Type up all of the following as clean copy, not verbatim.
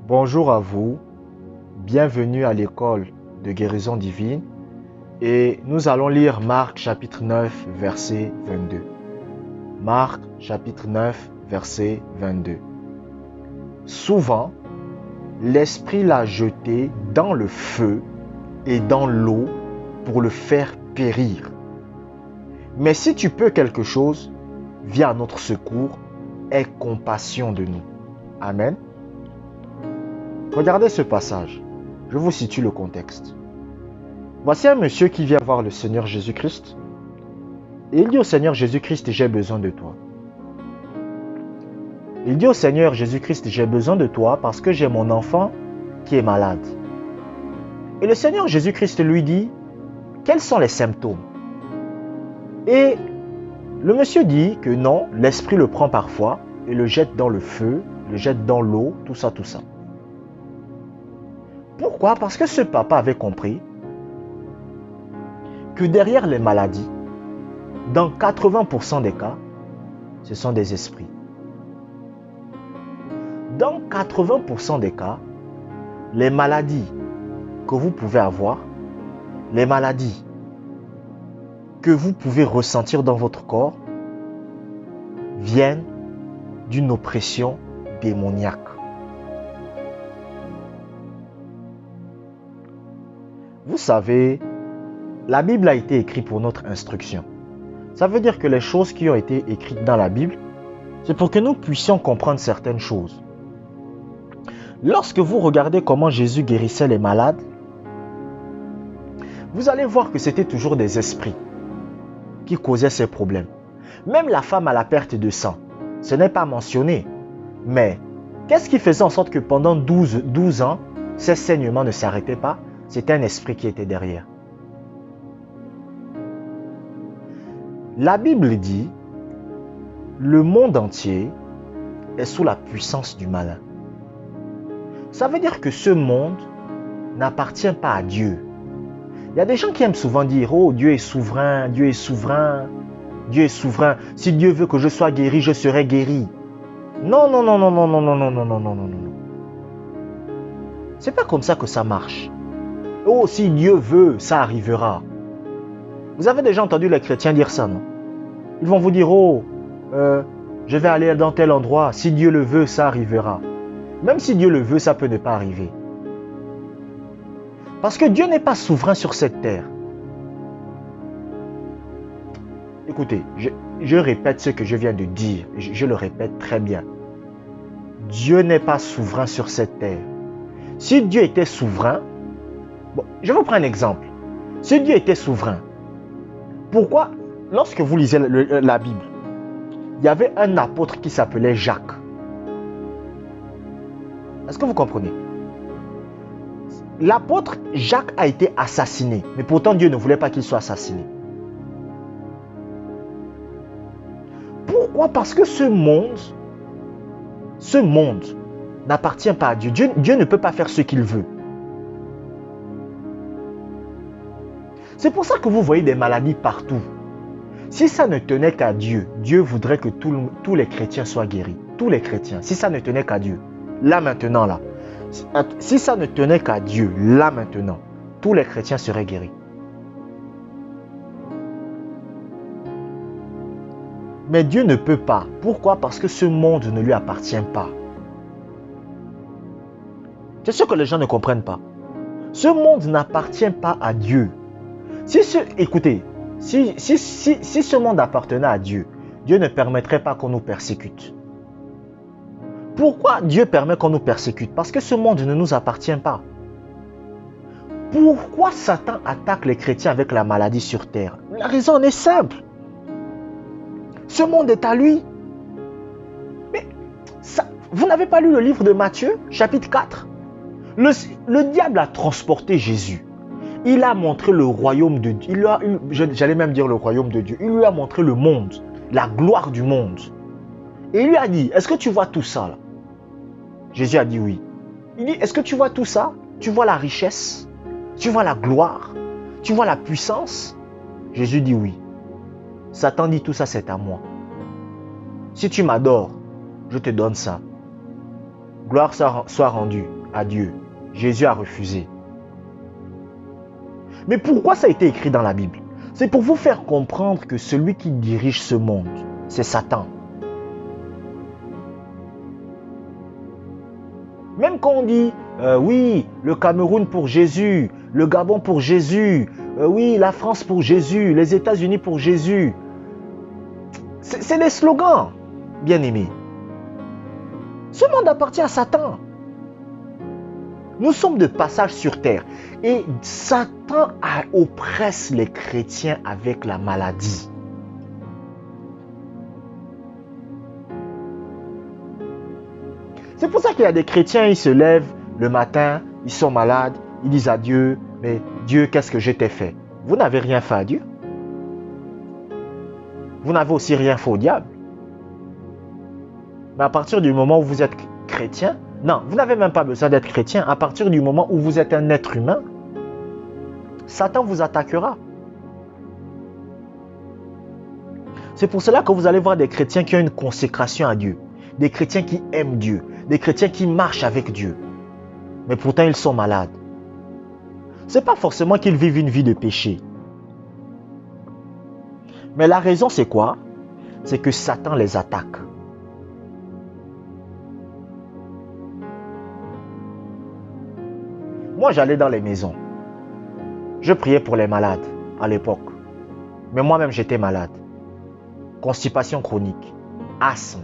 Bonjour à vous, bienvenue à l'école de guérison divine et nous allons lire Marc chapitre 9 verset 22. Marc chapitre 9 verset 22. Souvent, l'Esprit l'a jeté dans le feu et dans l'eau pour le faire périr. Mais si tu peux quelque chose, viens à notre secours, aie compassion de nous. Amen. Regardez ce passage. Je vous situe le contexte. Voici un monsieur qui vient voir le Seigneur Jésus-Christ. Et il dit au Seigneur Jésus-Christ, j'ai besoin de toi. Il dit au Seigneur Jésus-Christ, j'ai besoin de toi parce que j'ai mon enfant qui est malade. Et le Seigneur Jésus-Christ lui dit, quels sont les symptômes? Et le monsieur dit que non, l'esprit le prend parfois et le jette dans le feu, le jette dans l'eau, tout ça. Pourquoi? Parce que ce papa avait compris que derrière les maladies, dans 80% des cas, ce sont des esprits. Dans 80% des cas, les maladies que vous pouvez avoir, les maladies que vous pouvez ressentir dans votre corps, viennent d'une oppression démoniaque. Vous savez, la Bible a été écrite pour notre instruction. Ça veut dire que les choses qui ont été écrites dans la Bible, c'est pour que nous puissions comprendre certaines choses. Lorsque vous regardez comment Jésus guérissait les malades, vous allez voir que c'était toujours des esprits qui causaient ces problèmes. Même la femme à la perte de sang, ce n'est pas mentionné. Mais qu'est-ce qui faisait en sorte que pendant 12 ans, ces saignements ne s'arrêtaient pas? C'était un esprit qui était derrière. La Bible dit, le monde entier est sous la puissance du malin. Ça veut dire que ce monde n'appartient pas à Dieu. Il y a des gens qui aiment souvent dire, oh, Dieu est souverain, Dieu est souverain, Dieu est souverain. Si Dieu veut que je sois guéri, je serai guéri. Non. C'est pas comme ça que ça marche. Oh, si Dieu veut, ça arrivera. Vous avez déjà entendu les chrétiens dire ça, non? Ils vont vous dire, oh, je vais aller dans tel endroit. Si Dieu le veut, ça arrivera. Même si Dieu le veut, ça peut ne pas arriver. Parce que Dieu n'est pas souverain sur cette terre. Écoutez, je répète ce que je viens de dire. Je le répète très bien. Dieu n'est pas souverain sur cette terre. Si Dieu était souverain, bon, je vais vous prendre un exemple. Si Dieu était souverain, pourquoi, lorsque vous lisez la Bible, il y avait un apôtre qui s'appelait Jacques. Est-ce que vous comprenez? L'apôtre Jacques a été assassiné, mais pourtant Dieu ne voulait pas qu'il soit assassiné. Pourquoi? Parce que ce monde n'appartient pas à Dieu. Dieu ne peut pas faire ce qu'il veut. C'est pour ça que vous voyez des maladies partout. Si ça ne tenait qu'à Dieu, Dieu voudrait que tous les chrétiens soient guéris. Tous les chrétiens. Si ça ne tenait qu'à Dieu. Là maintenant, là. Si ça ne tenait qu'à Dieu, là maintenant, tous les chrétiens seraient guéris. Mais Dieu ne peut pas. Pourquoi? Parce que ce monde ne lui appartient pas. C'est ce que les gens ne comprennent pas. Ce monde n'appartient pas à Dieu. Écoutez, si ce monde appartenait à Dieu, Dieu ne permettrait pas qu'on nous persécute. Pourquoi Dieu permet qu'on nous persécute? Parce que ce monde ne nous appartient pas. Pourquoi Satan attaque les chrétiens avec la maladie sur terre? La raison en est simple. Ce monde est à lui. Mais ça, vous n'avez pas lu le livre de Matthieu, chapitre 4? Le diable a transporté Jésus. Il a montré le royaume de Dieu. J'allais même dire le royaume de Dieu. Il lui a montré le monde, la gloire du monde. Et il lui a dit, est-ce que tu vois tout ça là? Jésus a dit oui. Il dit, est-ce que tu vois tout ça? Tu vois la richesse? Tu vois la gloire? Tu vois la puissance? Jésus dit oui. Satan dit tout ça c'est à moi. Si tu m'adores, je te donne ça. gloire soit rendue à Dieu. Jésus a refusé. Mais pourquoi ça a été écrit dans la Bible? C'est pour vous faire comprendre que celui qui dirige ce monde, c'est Satan. Même quand on dit, oui, le Cameroun pour Jésus, le Gabon pour Jésus, oui, la France pour Jésus, les États-Unis pour Jésus. C'est des slogans, bien aimés. Ce monde appartient à Satan. Nous sommes de passage sur terre et Satan oppresse les chrétiens avec la maladie. C'est pour ça qu'il y a des chrétiens, ils se lèvent le matin, ils sont malades, ils disent à Dieu, mais Dieu, qu'est-ce que je t'ai fait? Vous n'avez rien fait à Dieu. Vous n'avez aussi rien fait au diable. Mais à partir du moment où vous êtes chrétien, non, vous n'avez même pas besoin d'être chrétien. À partir du moment où vous êtes un être humain, Satan vous attaquera. C'est pour cela que vous allez voir des chrétiens qui ont une consécration à Dieu. Des chrétiens qui aiment Dieu. Des chrétiens qui marchent avec Dieu. Mais pourtant, ils sont malades. Ce n'est pas forcément qu'ils vivent une vie de péché. Mais la raison, c'est quoi? C'est que Satan les attaque. Moi, j'allais dans les maisons. Je priais pour les malades à l'époque. Mais moi-même, j'étais malade. Constipation chronique, asthme.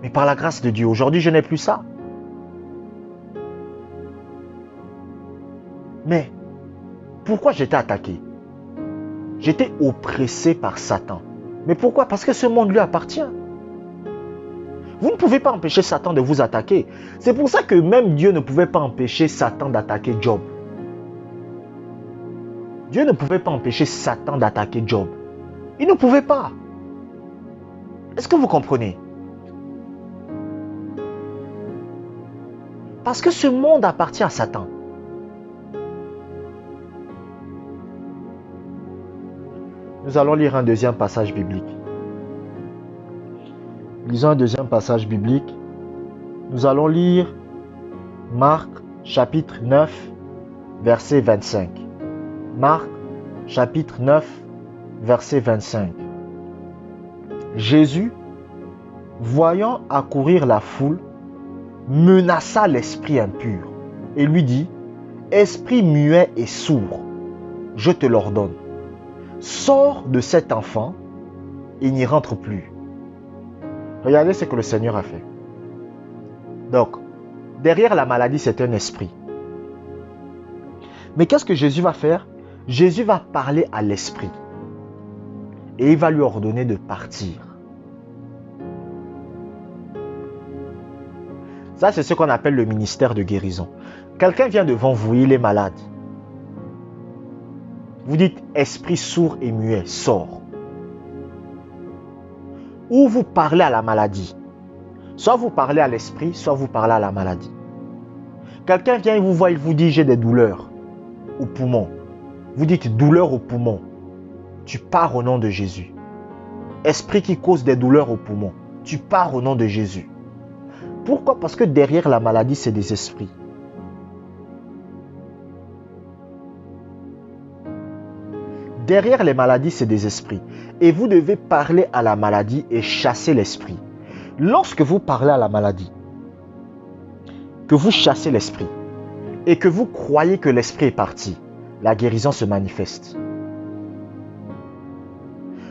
Mais par la grâce de Dieu, aujourd'hui, je n'ai plus ça. Mais pourquoi j'étais attaqué? J'étais oppressé par Satan. Mais pourquoi? Parce que ce monde lui appartient. Vous ne pouvez pas empêcher Satan de vous attaquer. C'est pour ça que même Dieu ne pouvait pas empêcher Satan d'attaquer Job. Dieu ne pouvait pas empêcher Satan d'attaquer Job. Il ne pouvait pas. Est-ce que vous comprenez? Parce que ce monde appartient à Satan. Nous allons lire un deuxième passage biblique. Lisons un deuxième passage biblique. Nous allons lire Marc chapitre 9, verset 25. Marc chapitre 9, verset 25. Jésus, voyant accourir la foule, menaça l'esprit impur et lui dit, « Esprit muet et sourd, je te l'ordonne, sors de cet enfant et n'y rentre plus. » Regardez ce que le Seigneur a fait. Donc, derrière la maladie, c'est un esprit. Mais qu'est-ce que Jésus va faire? Jésus va parler à l'esprit. Et il va lui ordonner de partir. Ça, c'est ce qu'on appelle le ministère de guérison. Quelqu'un vient devant vous, il est malade. Vous dites, esprit sourd et muet, sors. Ou vous parlez à la maladie. Soit vous parlez à l'esprit, soit vous parlez à la maladie. Quelqu'un vient et vous voit, il vous dit, j'ai des douleurs au poumon. Vous dites, douleur au poumon. Tu pars au nom de Jésus. Esprit qui cause des douleurs au poumon. Tu pars au nom de Jésus. Pourquoi? Parce que derrière la maladie, c'est des esprits. Derrière les maladies, c'est des esprits. Et vous devez parler à la maladie et chasser l'esprit. Lorsque vous parlez à la maladie, que vous chassez l'esprit et que vous croyez que l'esprit est parti, la guérison se manifeste.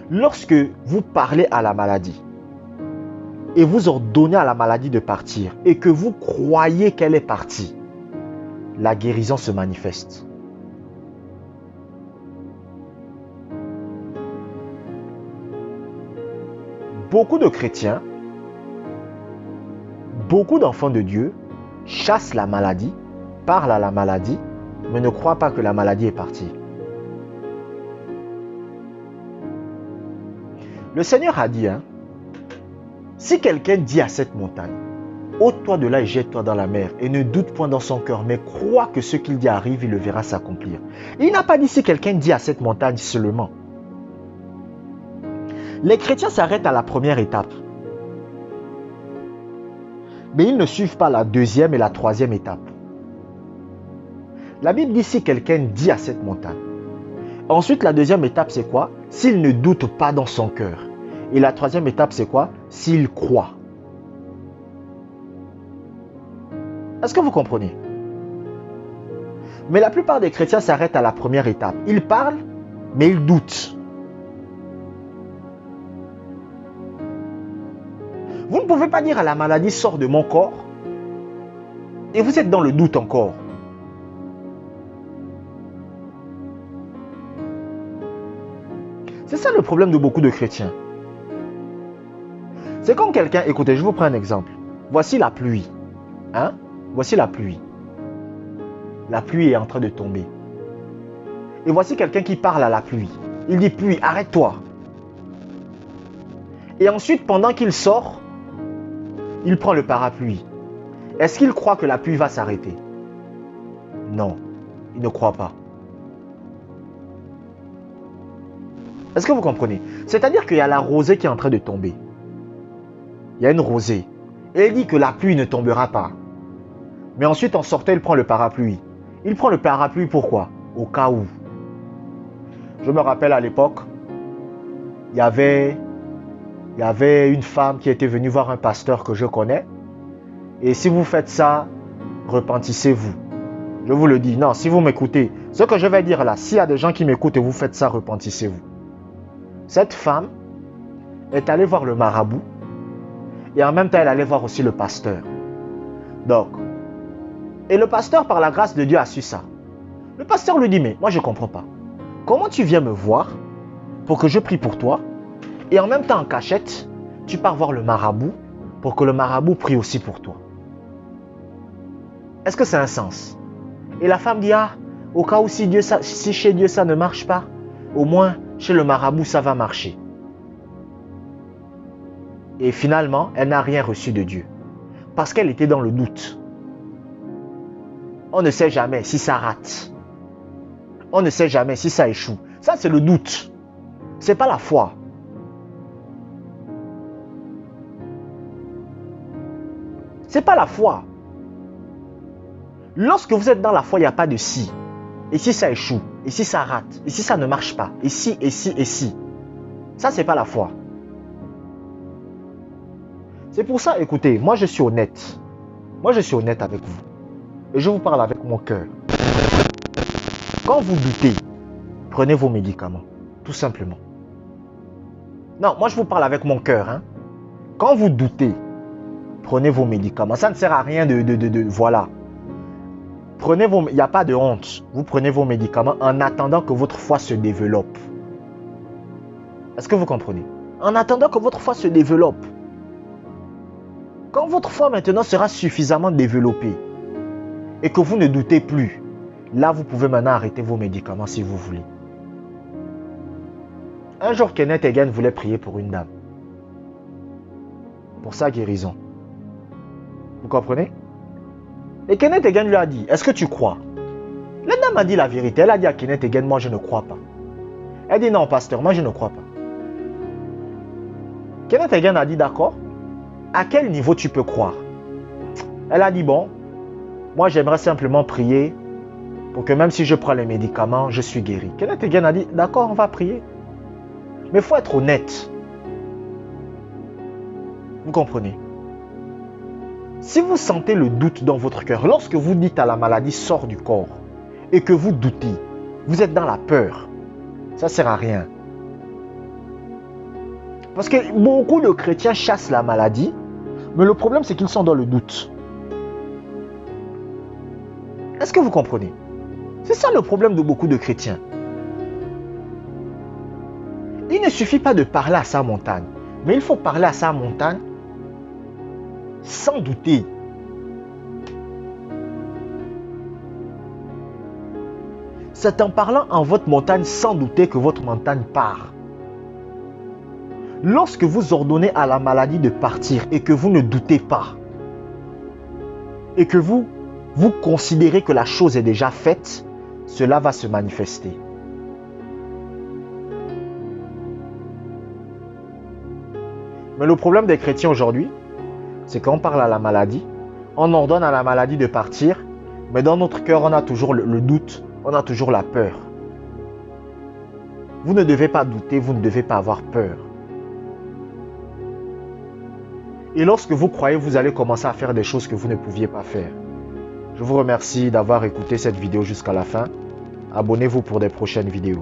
Lorsque vous parlez à la maladie et vous ordonnez à la maladie de partir et que vous croyez qu'elle est partie, la guérison se manifeste. Beaucoup de chrétiens, beaucoup d'enfants de Dieu chassent la maladie, parlent à la maladie, mais ne croient pas que la maladie est partie. Le Seigneur a dit, si quelqu'un dit à cette montagne, ôte-toi de là et jette-toi dans la mer, et ne doute point dans son cœur, mais crois que ce qu'il dit arrive, il le verra s'accomplir. Il n'a pas dit si quelqu'un dit à cette montagne seulement. Les chrétiens s'arrêtent à la première étape. Mais ils ne suivent pas la deuxième et la troisième étape. La Bible dit si quelqu'un dit à cette montagne. Ensuite, la deuxième étape, c'est quoi? S'il ne doute pas dans son cœur. Et la troisième étape, c'est quoi? S'il croit. Est-ce que vous comprenez? Mais la plupart des chrétiens s'arrêtent à la première étape. Ils parlent, mais ils doutent. Vous ne pouvez pas dire à la maladie, sors de mon corps. Et vous êtes dans le doute encore. C'est ça le problème de beaucoup de chrétiens. C'est comme quelqu'un, écoutez, je vous prends un exemple. Voici la pluie. Hein? Voici la pluie. La pluie est en train de tomber. Et voici quelqu'un qui parle à la pluie. Il dit, pluie, arrête-toi. Et ensuite, pendant qu'il sort, il prend le parapluie. Est-ce qu'il croit que la pluie va s'arrêter? Non, il ne croit pas. Est-ce que vous comprenez? C'est-à-dire qu'il y a la rosée qui est en train de tomber. Il y a une rosée. Et il dit que la pluie ne tombera pas. Mais ensuite, en sortant, il prend le parapluie. Il prend le parapluie pourquoi? Au cas où. Je me rappelle à l'époque, il y avait une femme qui était venue voir un pasteur que je connais. Et si vous faites ça, repentissez-vous. Je vous le dis. Non, si vous m'écoutez, ce que je vais dire là, s'il y a des gens qui m'écoutent et vous faites ça, repentissez-vous. Cette femme est allée voir le marabout et en même temps, elle allait voir aussi le pasteur. Donc, et le pasteur, par la grâce de Dieu, a su ça. Le pasteur lui dit, mais moi, je ne comprends pas. Comment tu viens me voir pour que je prie pour toi et en même temps, en cachette, tu pars voir le marabout pour que le marabout prie aussi pour toi? Est-ce que c'est un sens? Et la femme dit, ah, au cas où si chez Dieu ça ne marche pas, au moins chez le marabout ça va marcher. Et finalement, elle n'a rien reçu de Dieu. Parce qu'elle était dans le doute. On ne sait jamais si ça rate. On ne sait jamais si ça échoue. Ça, c'est le doute. Ce n'est pas la foi. Ce n'est pas la foi. Lorsque vous êtes dans la foi, il n'y a pas de si. Et si ça échoue? Et si ça rate? Et si ça ne marche pas? Et si, et si, et si? Ça, ce n'est pas la foi. C'est pour ça, écoutez, moi je suis honnête. Moi je suis honnête avec vous. Et je vous parle avec mon cœur. Quand vous doutez, prenez vos médicaments. Tout simplement. Non, moi je vous parle avec mon cœur. Hein. Quand vous doutez, prenez vos médicaments. Ça ne sert à rien voilà. Prenez vos... Il n'y a pas de honte. Vous prenez vos médicaments en attendant que votre foi se développe. Est-ce que vous comprenez? En attendant que votre foi se développe. Quand votre foi maintenant sera suffisamment développée et que vous ne doutez plus, là vous pouvez maintenant arrêter vos médicaments si vous voulez. Un jour, Kenneth Hagin voulait prier pour une dame. Pour sa guérison. Vous comprenez? Et Kenneth Hagin lui a dit, est-ce que tu crois? La dame a dit la vérité. Elle a dit à Kenneth Hagin, moi je ne crois pas. Elle dit non, pasteur, moi je ne crois pas. Kenneth Hagin a dit d'accord. À quel niveau tu peux croire? Elle a dit bon, moi j'aimerais simplement prier pour que même si je prends les médicaments, je suis guéri. Kenneth Hagin a dit d'accord, on va prier. Mais il faut être honnête. Vous comprenez? Si vous sentez le doute dans votre cœur, lorsque vous dites à la maladie sors du corps et que vous doutez, vous êtes dans la peur, ça ne sert à rien. Parce que beaucoup de chrétiens chassent la maladie, mais le problème c'est qu'ils sont dans le doute. Est-ce que vous comprenez? C'est ça le problème de beaucoup de chrétiens. Il ne suffit pas de parler à sa montagne, mais il faut parler à sa montagne sans douter. C'est en parlant en votre montagne sans douter que votre montagne part. Lorsque vous ordonnez à la maladie de partir et que vous ne doutez pas, et que vous considérez que la chose est déjà faite, cela va se manifester. Mais le problème des chrétiens aujourd'hui, c'est qu'on parle à la maladie, on ordonne à la maladie de partir, mais dans notre cœur, on a toujours le doute, on a toujours la peur. Vous ne devez pas douter, vous ne devez pas avoir peur. Et lorsque vous croyez, vous allez commencer à faire des choses que vous ne pouviez pas faire. Je vous remercie d'avoir écouté cette vidéo jusqu'à la fin. Abonnez-vous pour des prochaines vidéos.